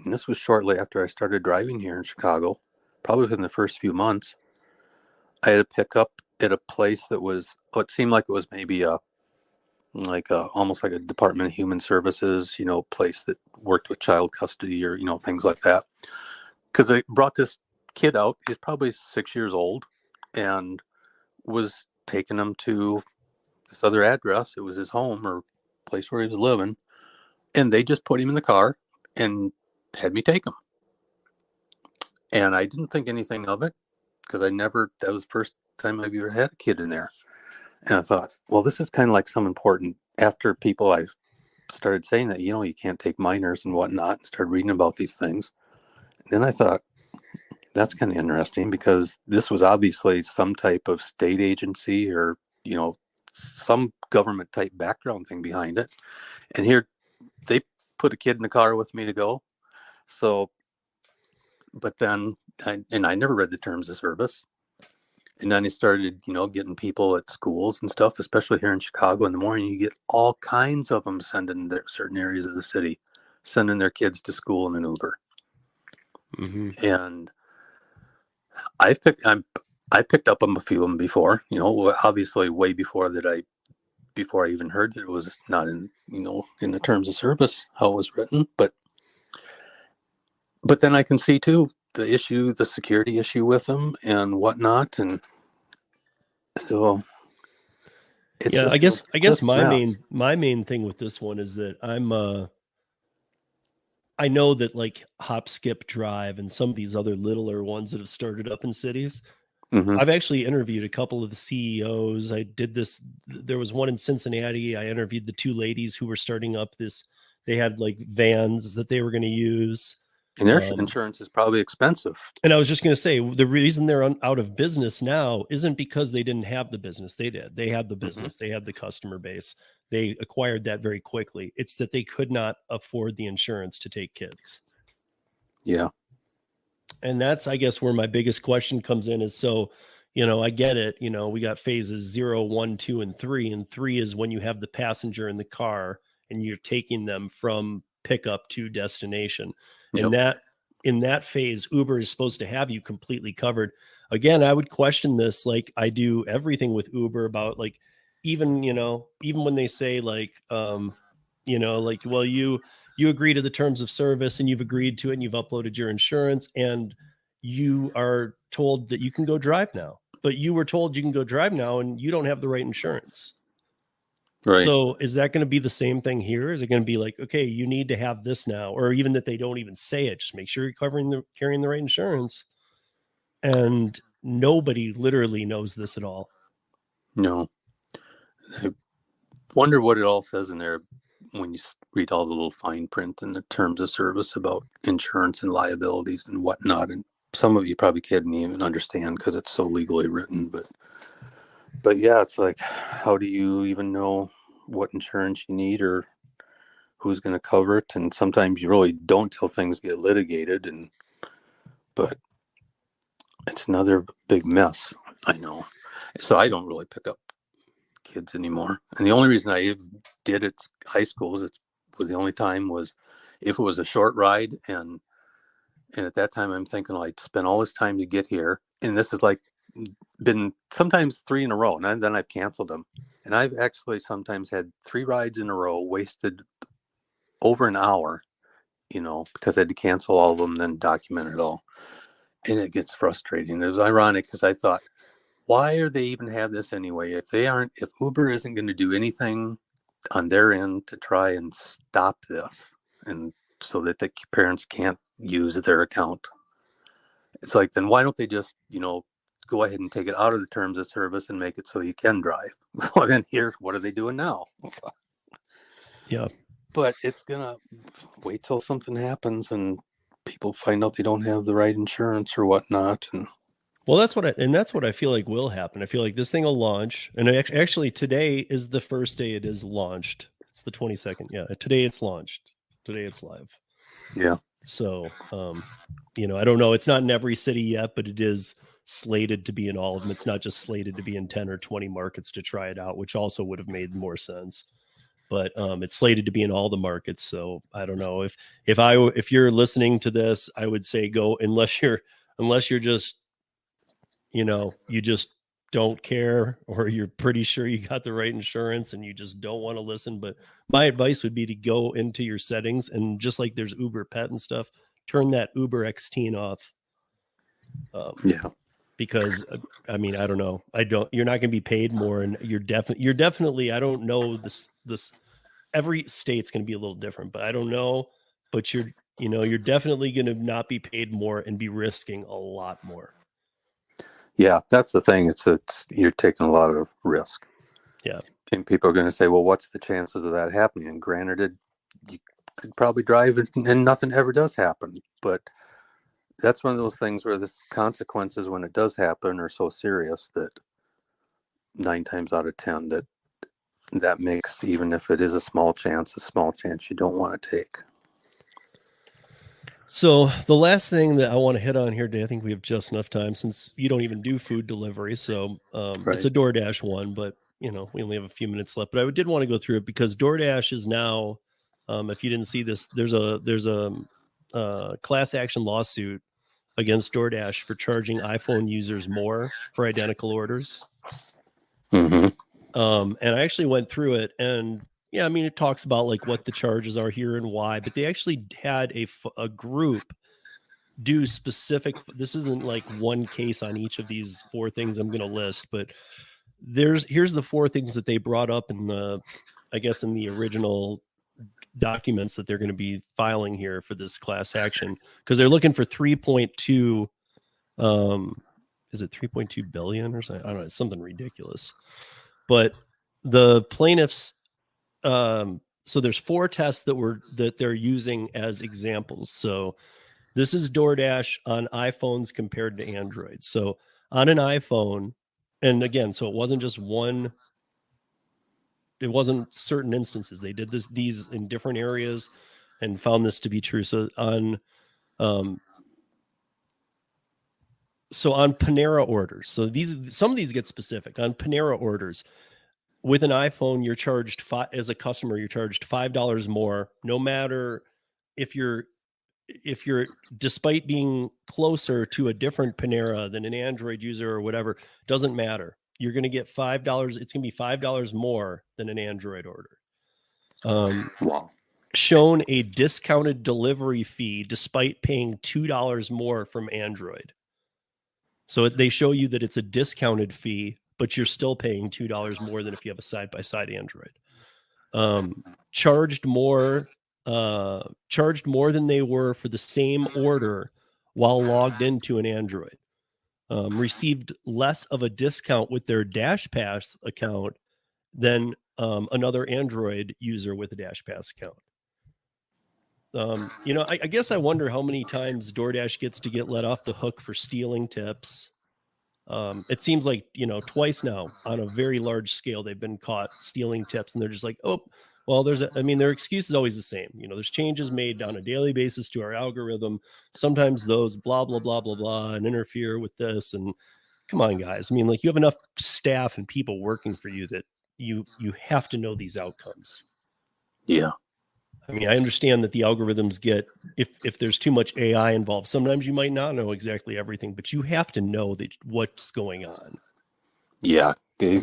and this was shortly after I started driving here in Chicago, probably within the first few months, I had a pickup at a place that was what seemed like it was maybe almost like a Department of Human Services, place that worked with child custody or, things like that. Because I brought this kid out, he's probably 6 years old, and was taking him to this other address. It was his home or place where he was living. And they just put him in the car and had me take them. And I didn't think anything of it because that was the first time I've ever had a kid in there. And I thought, well, this is kind of like some important, after I started saying that, you can't take minors and whatnot, and started reading about these things. And then I thought, that's kind of interesting because this was obviously some type of state agency or, some government type background thing behind it. And here they put a kid in the car with me to go. So, but then, I never read the terms of service. And then I started, getting people at schools and stuff, especially here in Chicago in the morning. You get all kinds of them sending certain areas of the city, sending their kids to school in an Uber. Mm-hmm. And I picked up on a few of them before, obviously way before I even heard that it was not in the terms of service, how it was written. But then I can see too, the security issue with them and whatnot. And so it's I guess my mess. main thing with this one is that I know that like Hop, Skip, Drive and some of these other littler ones that have started up in cities. Mm-hmm. I've actually interviewed a couple of the CEOs. I did this. There was one in Cincinnati. I interviewed the two ladies who were starting up this. They had like vans that they were going to use. And their insurance is probably expensive. And I was just going to say, the reason they're out of business now isn't because they didn't have the business. They did. They had the business. Mm-hmm. They had the customer base. They acquired that very quickly. It's that they could not afford the insurance to take kids. Yeah. And that's, I guess, where my biggest question comes in is, so, I get it. We got phases 0, 1, 2, and 3. And 3 is when you have the passenger in the car and you're taking them from pickup to destination. Yep. And in that phase, Uber is supposed to have you completely covered. Again, I would question this like I do everything with Uber about like, even when they say like, well, you agree to the terms of service and you've agreed to it and you've uploaded your insurance and you are told that you can go drive now, but you were told you can go drive now and you don't have the right insurance. Right. So is that going to be the same thing here? Is it going to be like, okay, you need to have this now, or even that they don't even say it, just make sure you're carrying the right insurance. And nobody literally knows this at all. No. I wonder what it all says in there when you read all the little fine print and the terms of service about insurance and liabilities and whatnot. And some of you probably can't even understand because it's so legally written, but yeah, it's like, how do you even know what insurance you need or who's going to cover it? And sometimes you really don't till things get litigated. But it's another big mess. I know. So I don't really pick up kids anymore. And the only reason I did it high schools, was the only time was if it was a short ride. And at that time I'm thinking like, spend all this time to get here. And this is like, been sometimes 3 in a row, and then I've canceled them. And I've actually sometimes had 3 rides in a row, wasted over an hour, because I had to cancel all of them, then document it all. And it gets frustrating. It was ironic because I thought, why are they even have this anyway? If Uber isn't going to do anything on their end to try and stop this, and so that the parents can't use their account, it's like, then why don't they just, go ahead and take it out of the terms of service and make it so you can drive? Well, then what are they doing now? Yeah. But it's going to wait till something happens and people find out they don't have the right insurance or whatnot. And well, that's what I feel like will happen. I feel like this thing will launch. And actually today is the first day it is launched. It's the 22nd. Yeah. Today it's launched. Today it's live. Yeah. So, I don't know. It's not in every city yet, but it is slated to be in all of them. It's not just slated to be in 10 or 20 markets to try it out, which also would have made more sense. But it's slated to be in all the markets. So I don't know if you're listening to this, I would say go, unless you're just, you just don't care, or you're pretty sure you got the right insurance and you just don't want to listen. But my advice would be to go into your settings and just like there's Uber Pet and stuff, turn that Uber XT off. Yeah. Because I don't know. You're not going to be paid more, and you're definitely, I don't know this, every state's going to be a little different, but I don't know but you're definitely going to not be paid more and be risking a lot more. Yeah, that's the thing. It's you're taking a lot of risk. Yeah. And people are going to say, well, what's the chances of that happening? And granted, you could probably drive and nothing ever does happen. But that's one of those things where the consequences when it does happen are so serious that 9 times out of 10 that makes, even if it is a small chance you don't want to take. So the last thing that I want to hit on here today, I think we have just enough time since you don't even do food delivery. So it's a DoorDash one, but we only have a few minutes left. But I did want to go through it because DoorDash is now, if you didn't see this, there's a class action lawsuit against DoorDash for charging iPhone users more for identical orders. Mm-hmm. And I actually went through it, and yeah, I mean, it talks about like what the charges are here and why, but they actually had a group do specific. This isn't like one case on each of these 4 things I'm going to list, but here's the 4 things that they brought up in the original documents that they're going to be filing here for this class action, because they're looking for 3.2 is it 3.2 billion or something? I don't know, it's something ridiculous. But the plaintiffs, so there's 4 tests that they're using as examples. So this is DoorDash on iPhones compared to Android. So on an iPhone, and again, so it wasn't just one. It wasn't certain instances. They did these in different areas and found this to be true. So on Panera orders, so some of these get specific. On Panera orders, with an iPhone, you're charged as a customer, you're charged $5 more, no matter if you're despite being closer to a different Panera than an Android user or whatever, doesn't matter. You're going to get $5. It's going to be $5 more than an Android order. Wow. Shown a discounted delivery fee despite paying $2 more from Android. So they show you that it's a discounted fee, but you're still paying $2 more than if you have a side-by-side Android. Charged more than they were for the same order while logged into an Android. Received less of a discount with their Dash Pass account than another Android user with a Dash Pass account. I guess I wonder how many times DoorDash gets to get let off the hook for stealing tips. It seems like, twice now on a very large scale, they've been caught stealing tips, and they're just like, oh, well, their excuse is always the same. There's changes made on a daily basis to our algorithm. Sometimes those blah, blah, blah, blah, blah, and interfere with this. And come on, guys. I mean, like, you have enough staff and people working for you that you have to know these outcomes. Yeah. I mean, I understand that the algorithms get, if there's too much AI involved, sometimes you might not know exactly everything, but you have to know what's going on. Yeah, they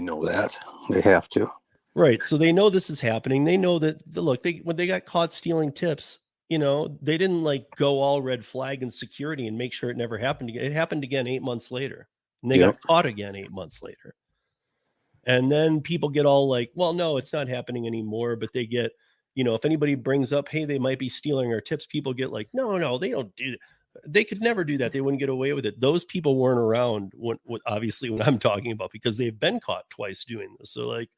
know that. They have to. Right. So they know this is happening. They know that, when they got caught stealing tips, they didn't like go all red flag and security and make sure it never happened again. It happened again 8 months later, and they got caught again 8 months later. And then people get all like, well, no, it's not happening anymore. But they get, if anybody brings up, hey, they might be stealing our tips, people get like, no, they don't do that. They could never do that. They wouldn't get away with it. Those people weren't around obviously when I'm talking about, because they've been caught twice doing this. So like,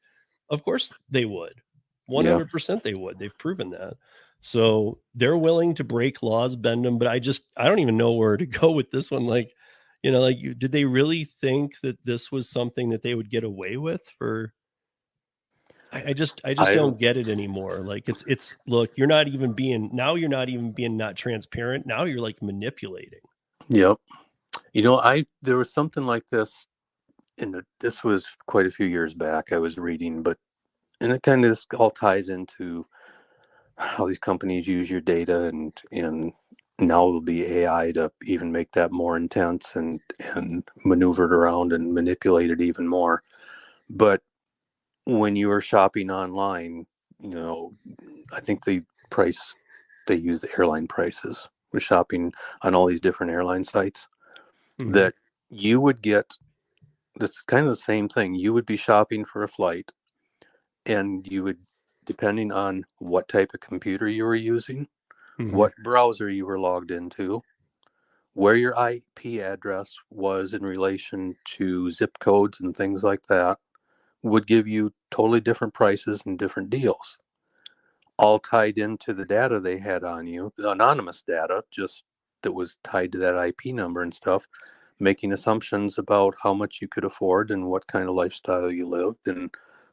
of course they would. 100% they would. They've proven that. So they're willing to break laws, bend them. But I don't even know where to go with this one. Like, did they really think that this was something that they would get away with for? I just don't get it anymore. Like it's look, you're not even being not transparent. Now you're like manipulating. Yep. There was something like this, and this was quite a few years back. I was reading, and it kind of all ties into how these companies use your data, and now it'll be AI to even make that more intense and maneuver it around and manipulate it even more. But when you are shopping online, I think they use the airline prices. We're shopping on all these different airline sites, that you would get. This kind of the same thing. You would be shopping for a flight, and you would, depending on what type of computer you were using, what browser you were logged into, where your IP address was in relation to zip codes and things like that, would give you totally different prices and different deals, all tied into the data they had on you, the anonymous data, just that was tied to that IP number and stuff, making assumptions about how much you could afford and what kind of lifestyle you lived. And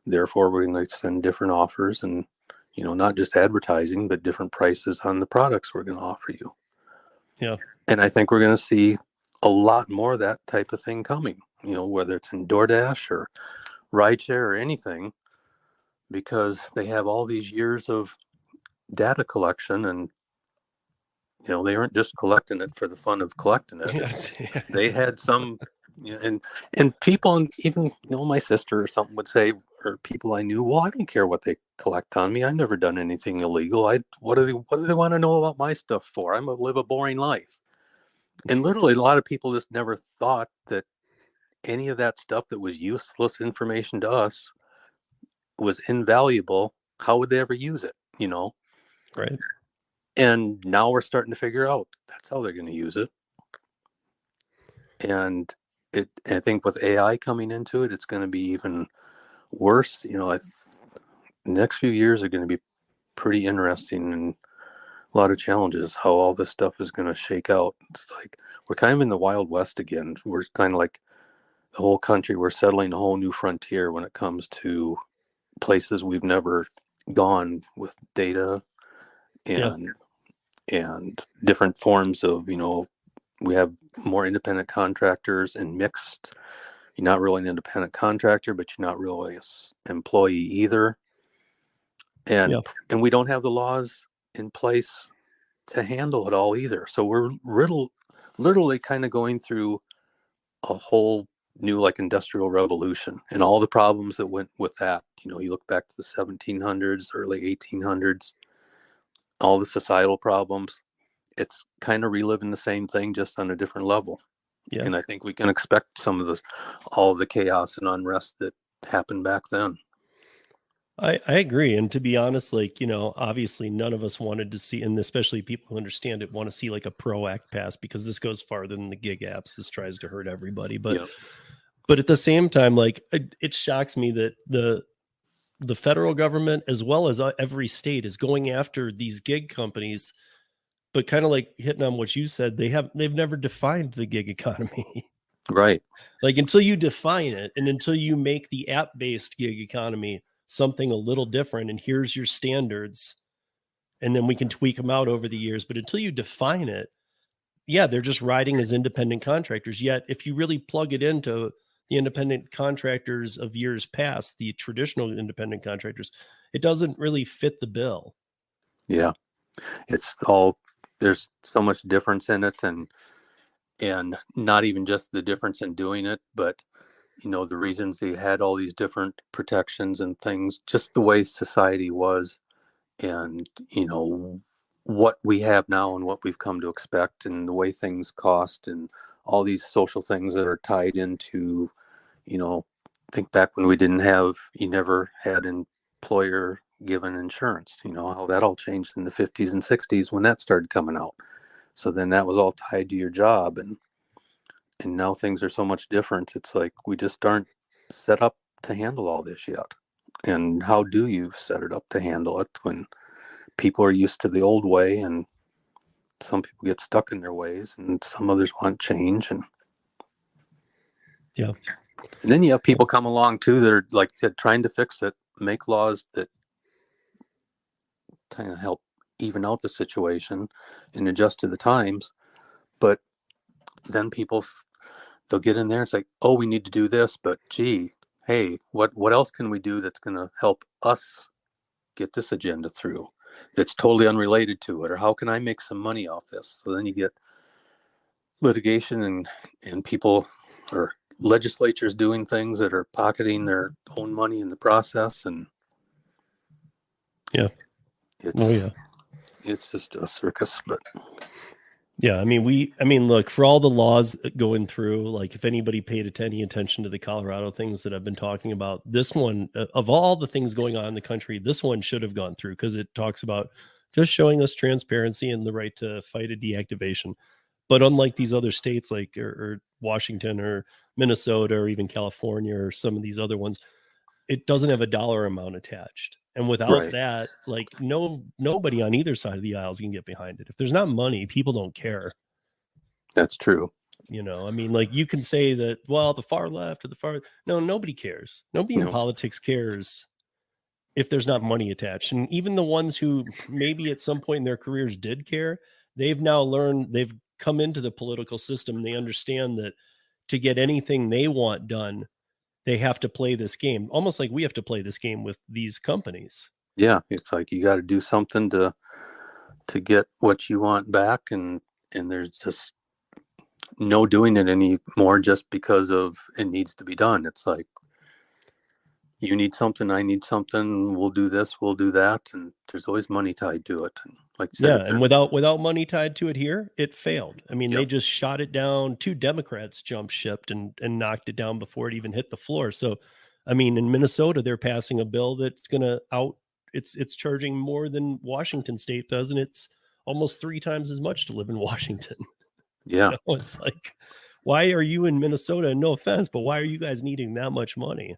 therefore, we're going to send different offers and, not just advertising, but different prices on the products we're going to offer you. Yeah. And I think we're going to see a lot more of that type of thing coming, whether it's in Doordash or Rideshare or anything, because they have all these years of data collection, and they weren't just collecting it for the fun of collecting it. They had some, and people, and even my sister or something would say, or people I knew, well, I don't care what they collect on me. I've never done anything illegal. What do they want to know about my stuff for? I'm gonna live a boring life. And literally, a lot of people just never thought that any of that stuff that was useless information to us was invaluable. How would they ever use it? Right. And now we're starting to figure out that's how they're going to use it. And I think with AI coming into it, it's going to be even worse. The next few years are going to be pretty interesting, and a lot of challenges, how all this stuff is going to shake out. It's like we're kind of in the Wild West again. We're kind of like the whole country. We're settling a whole new frontier when it comes to places we've never gone with data and different forms of, we have more independent contractors and mixed. You're not really an independent contractor, but you're not really an employee either. And we don't have the laws in place to handle it all either. So we're literally kind of going through a whole new industrial revolution and all the problems that went with that. You look back to the 1700s, early 1800s, all the societal problems. It's kind of reliving the same thing, just on a different level. Yeah. And I think we can expect some of all the chaos and unrest that happened back then. I agree. And to be honest, obviously none of us wanted to see, and especially people who understand it, want to see a Pro Act pass, because this goes farther than the gig apps. This tries to hurt everybody. But but at the same time, it shocks me that the federal government, as well as every state, is going after these gig companies, but kind of hitting on what you said, they've never defined the gig economy. Right. Until you define it, and until you make the app-based gig economy something a little different, and here's your standards, and then we can tweak them out over the years. But until you define it, they're just riding as independent contractors. Yet if you really plug it into the independent contractors of years past, the traditional independent contractors, it doesn't really fit the bill. Yeah. It's all, there's so much difference in it, and not even just the difference in doing it, but the reasons they had all these different protections and things, just the way society was, and what we have now and what we've come to expect, and the way things cost, and all these social things that are tied into, think back when you never had employer given insurance, how that all changed in the 50s and 60s when that started coming out. So then that was all tied to your job, and now things are so much different. It's like we just aren't set up to handle all this yet. And how do you set it up to handle it when people are used to the old way, and some people get stuck in their ways, and some others want change? And then you have people come along too that are, like I said, trying to fix it, make laws that kind of help even out the situation and adjust to the times. But then they'll get in there and say, oh, we need to do this, but gee, hey, what else can we do that's going to help us get this agenda through that's totally unrelated to it? Or how can I make some money off this? So then you get litigation and people, or legislatures, doing things that are pocketing their own money in the process. And it's just a circus. But look, for all the laws going through, if anybody paid any attention to the Colorado things that I've been talking about, this one, of all the things going on in the country, this one should have gone through, because it talks about just showing us transparency and the right to fight a deactivation. But unlike these other states like or Washington or Minnesota or even California or some of these other ones, it doesn't have a dollar amount attached. And without that, like nobody on either side of the aisles can get behind it. If there's not money, people don't care. That's true. You know, I mean, like you can say that, well, the far left or the far, no, nobody cares. Nobody in politics cares if there's not money attached. And even the ones who maybe at some point in their careers did care, they've now learned, they've come into the political system. And they understand that to get anything they want done, they have to play this game, almost like we have to play this game with these companies. Yeah, it's like you got to do something to get what you want back, and there's just no doing it anymore just because of it needs to be done. It's like you need something, I need something, we'll do this, we'll do that, and there's always money tied to it. And like you said, and without money tied to it here, it failed. I mean, they just shot it down. 2 Democrats jumped shipped and knocked it down before it even hit the floor. So, I mean, in Minnesota, they're passing a bill that's going to it's charging more than Washington State does, and it's almost 3 times as much to live in Washington. Yeah, you know, it's like, why are you in Minnesota? No offense, but why are you guys needing that much money?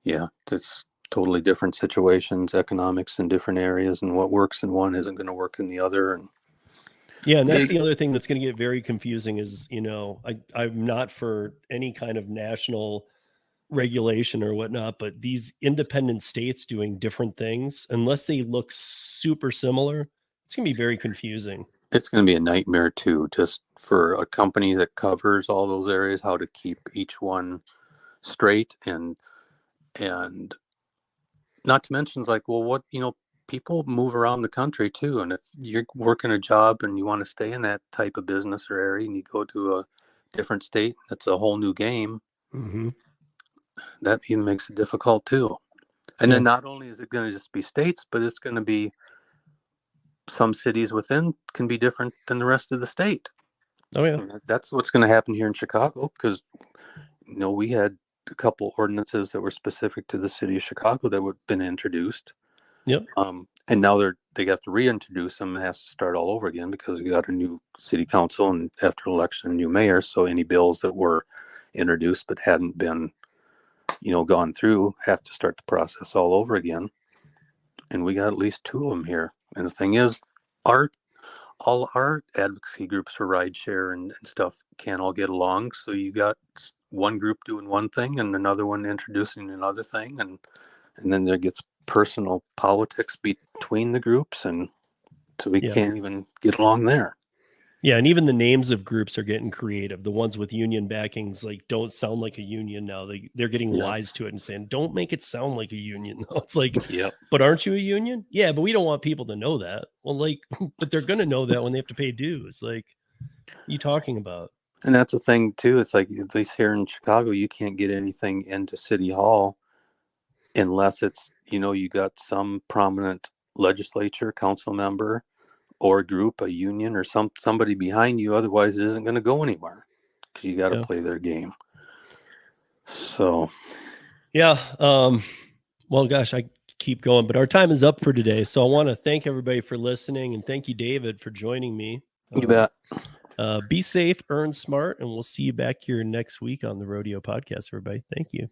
Yeah, it's totally different situations, economics in different areas, and what works in one isn't going to work in the other. And that's the other thing that's going to get very confusing is, you know, I'm not for any kind of national regulation or whatnot, but these independent states doing different things, unless they look super similar, it's going to be very confusing. It's going to be a nightmare too, just for a company that covers all those areas, how to keep each one straight and not to mention, like, well, what, you know, people move around the country too. And if you're working a job and you want to stay in that type of business or area and you go to a different state, that's a whole new game. Mm-hmm. That even makes it difficult too. And then not only is it going to just be states, but it's going to be some cities within can be different than the rest of the state. Oh yeah. And that's what's going to happen here in Chicago, because, you know, we had a couple ordinances that were specific to the city of Chicago that would have been introduced. Yep. And now they have to reintroduce them. It has to start all over again because we got a new city council and after election, a new mayor. So any bills that were introduced but hadn't been, you know, gone through have to start the process all over again. And we got at least 2 of them here. And the thing is, all our advocacy groups for rideshare and stuff can't all get along. So you got one group doing one thing and another one introducing another thing, and then there gets personal politics between the groups, and so we can't even get along there. Yeah, and even the names of groups are getting creative. The ones with union backings like don't sound like a union now. They're getting wise to it and saying, don't make it sound like a union. It's like, but aren't you a union? Yeah, but we don't want people to know that. Well, like, but they're going to know that when they have to pay dues. Like, what are you talking about? And that's the thing too. It's like, at least here in Chicago, you can't get anything into City Hall unless it's, you know, you got some prominent legislature council member or group, a union, or somebody behind you. Otherwise, it isn't going to go anywhere because you got to play their game. So, well, gosh, I keep going, but our time is up for today. So I want to thank everybody for listening, and thank you, David, for joining me. You bet. Be safe, earn smart, and we'll see you back here next week on the Rodeo Podcast, everybody. Thank you.